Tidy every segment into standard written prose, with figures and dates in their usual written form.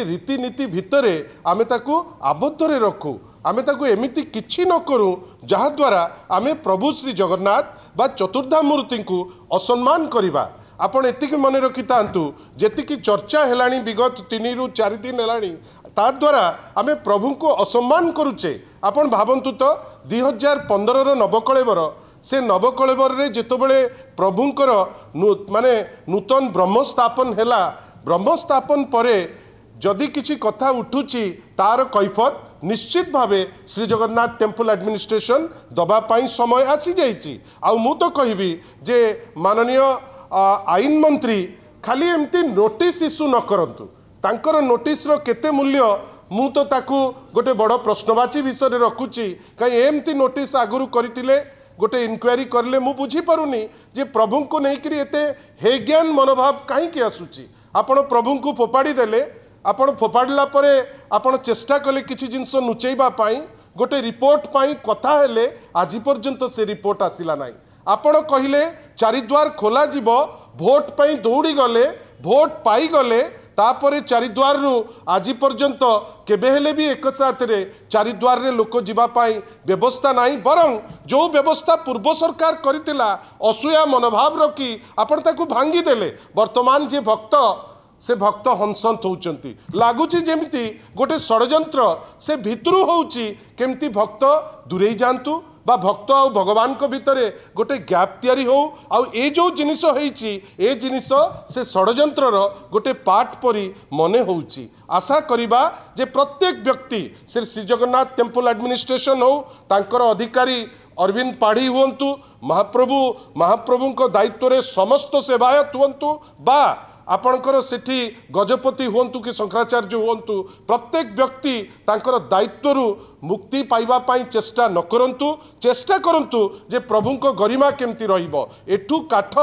गोटे रीतिनीति भितर आमे ताकू आबद्ध रे रखू आमे ताकू एमिति किछि न करूँ जहाद्वारा आमे प्रभु श्री जगन्नाथ बा चतुर्धामूर्ति को असम्मान करिबा। आपण एतिक मन रखि तांतु जेतिकी चर्चा हेलानी विगत 3 रु 4 दिन हेलानी ता द्वारा आमे प्रभु को असम्मान करूचे। आपण भावंतु तो 2015 रो नवकलेवर से नवकलेवर रे जेतबेले प्रभुंकर माने नूतन ब्रह्मस्थापन हेला ब्रह्मस्थापन परे जदि किछि कथा उठुची तार कैफत निश्चित भावे श्री जगन्नाथ टेम्पल एडमिनिस्ट्रेशन दबा पाई समय आसी जाइछि। आ मु तो कहबी जे माननीय आईन मंत्री खाली एमती नोटिस इश्यू न करंतु तांकर नोटिस रो केते मूल्य मु तो ताकू गोटे बड़ प्रश्नवाची विषय रखुची कहीं एमती नोटिस आगुरु करथिले गोटे इनक्वारी करले मु बुझी पारुनी जे प्रभु को नहीं एते हेज्ञान मनोभाव कहीं आसुची। आपण प्रभु को फोपाड़ी देले आपण फोपाड़ला परे आपण चेष्टा कले किछि जिंस नुचैबा पाई गोटे रिपोर्ट पाई कथा हेले आज पर्यंत से रिपोर्ट आसिला नाही। आपण कहिले चारिद्वार खोला जीवो भोट पाई दौड़ी गले भोट पाई गले तापरे चारिद्वार रु आज पर्यंत केबे हेले भी एक साथ रे चारिद्वार रे लोक जीवा पाई व्यवस्था नाही बरं जो व्यवस्था पूर्व सरकार करितिला असूया मनोभाव रखी आपण ताकू भांगी देले। वर्तमान जे भक्त से भक्त हंसंत होउचंती लागुची जेमती गोटे षडयंत्र से भितरु होउची केमती भक्त दूरेई जांतु बा भक्त आ भगवान को भितरे गोटे गैप तैयारी हो आउ ए जो जिनिस होईची ए जिनिस से षडयंत्रर गोटे पार्ट परी मने होउची। आशा करिबा जे प्रत्येक व्यक्ति श्री जगन्नाथ टेम्पल एडमिनिस्ट्रेशन हो तांकर अधिकारी अरविंद पाढ़ी हुंतु महाप्रभु को दायित्व रे समस्त सेवायत हुंतु बा आपणकर सेठी गजपति हुंतु कि शंकराचार्य हुंतु प्रत्येक व्यक्ति तांकर दायित्व मुक्ति पाइबा पाई चेष्टा न करंतु चेष्टा करंतु जे प्रभु को गरिमा केमती रहिबो एठू काठ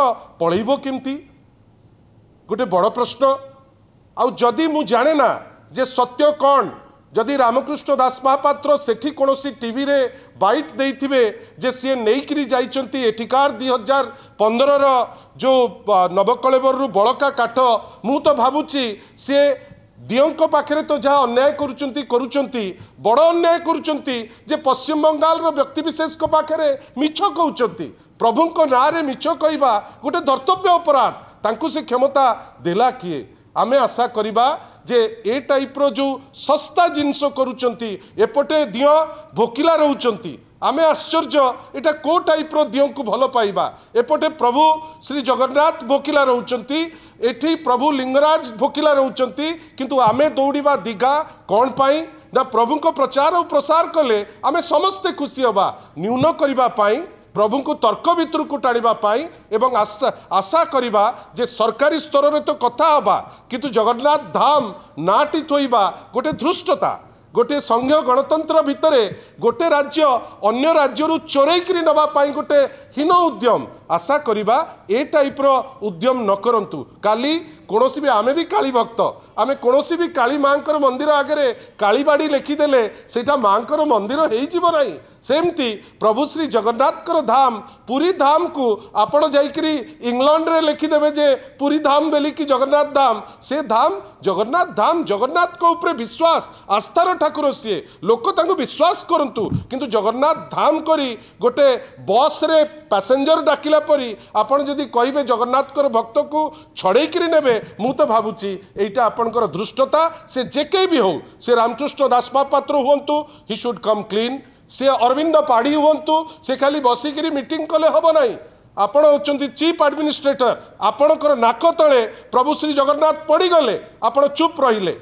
पळैबो केमती गोटे बड़ प्रश्न। आउ जदि मु जाने ना जे सत्य कौन जदि रामकृष्ण दास महापात्र सेठी कोनोसी टीवी रे बाइट देइथिबे जे सी नहींकरी जाइचंती एठिकार 2015 रो जो नवकलेवर रु बड़का काठ मु तो भाबुची सी दियों पाखे तो जहाँ अन्याय करुचंती बड़ अन्याय करुचंती जे पश्चिम बंगाल रो व्यक्ति विशेष को पाखे मिछ कहउचंती प्रभु को ना रे मिछ कहवा गोटे धर्तव्य अपराध तांकु से क्षमता देला किए। आमे आशा करिबा जे ए टाइप रो जो सस्ता जिनस करुचंती एपटे दियो भोकिला रहउचंती आमे आश्चर्य एटा को टाइप रो दियो को भलो पाइबा एपटे प्रभु श्री जगन्नाथ भोकिला रहउचंती एठी प्रभु लिंगराज भोकिला रहउचंती किंतु आमे दौड़ीबा दिगा कौन पाई ना प्रभु को प्रचार और प्रसार कले आमे समस्ते खुशी होबा न्यून करिबा पाई प्रभु को तर्क भितर को टाणिबा पाई एवं आशा करिबा जे सरकारी स्तर रे तो कथा हबा किंतु जगन्नाथ धाम नाटी थोइबा गोटे धृष्टता गोटे संघ गणतंत्र भितरे गोटे राज्य अन्य राज्य चोरईकरी नवा पाई गोटे हीन उद्यम आशा करिबा ए टाइप रो उद्यम न करंतु। काली कोनोसी भी आमे भी काली भक्त आमे कोनोसी भी काली मांकर मंदिर आगे काली बाड़ी लिखिदेले सेटा मांकर मंदिर हेई जिवो नाही सेमती प्रभु श्री जगन्नाथ धाम पुरी धाम को आपण जाइकरी इंग्लैंड रे लिखिदेवे जे पुरी धाम बेली कि जगन्नाथ धाम से धाम जगन्नाथ को ऊपर विश्वास आस्थार ठाकुर सी लोक तांको विश्वास करंतु किंतु जगन्नाथ धाम करी गोटे बस रे पैसेंजर डाकिला परी आपण जदि कहिबे जगन्नाथ भक्त को छड़ेकरी नेबे मु तो भावुची एटा आपणकर दृष्टता से जेके भी हो से रामकृष्ण दास महापात्र हुंतु ही शुड कम क्लीन से अरविंद पाढ़ी हुंतु से खाली बसिकी मीटिंग कले हम ना आपण होचंती चीफ एडमिनिस्ट्रेटर आपणकर नाक तले प्रभु श्री जगन्नाथ पड़गले आपण चुप रहिले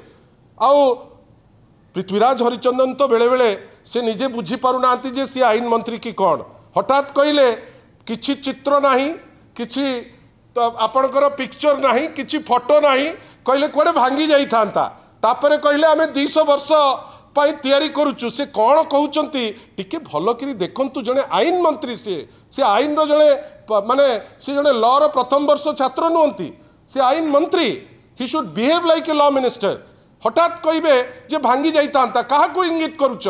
आउ पृथ्वीराज हरिचंदन तो बेले बेले से निजे बुझी पारु नांती जे सी आईन मंत्री की कौन हठात कहले किछि चित्र नाही किछि तो आपणकर पिक्चर नाही किछि फोटो नाही कहले कोडे भांगी जाई थांता तापरे कहले आमे 200 वर्ष पाई तैयारी करूचु से कौन कहउचंती टिके भलो करी देखंतु जने आईन मंत्री से आईन रो जने माने से जने लॉ रो प्रथम वर्ष छात्र नुहंती से आईन मंत्री he should behave like a law minister हठात कहबे जे भांगी जाई थांता काहा को इंगित करूच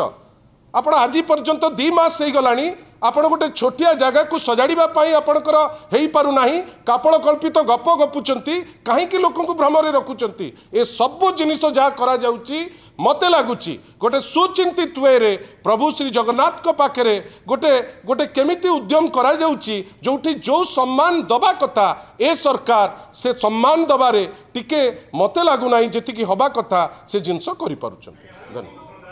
आपण आज पर्यंत 2 मास हे गलानी आपण गोटे छोटिया जगह को सजाड़ा आपणकर हो पार ना कापड़ कल्पित गप गपुंट कहीं लोक भ्रम रखुंट ए सब जिनिस जहाँ करा मत लगुच गोटे सुचिंतित वे प्रभु श्री जगन्नाथ को पाखे गोटे गोटे केमिति उद्यम करा जोठी जो सम्मान दबा कथा ए सरकार से सम्मान दबारे टिके मत लगुना जी हवा कथा से जिनस कर। धन्यवाद।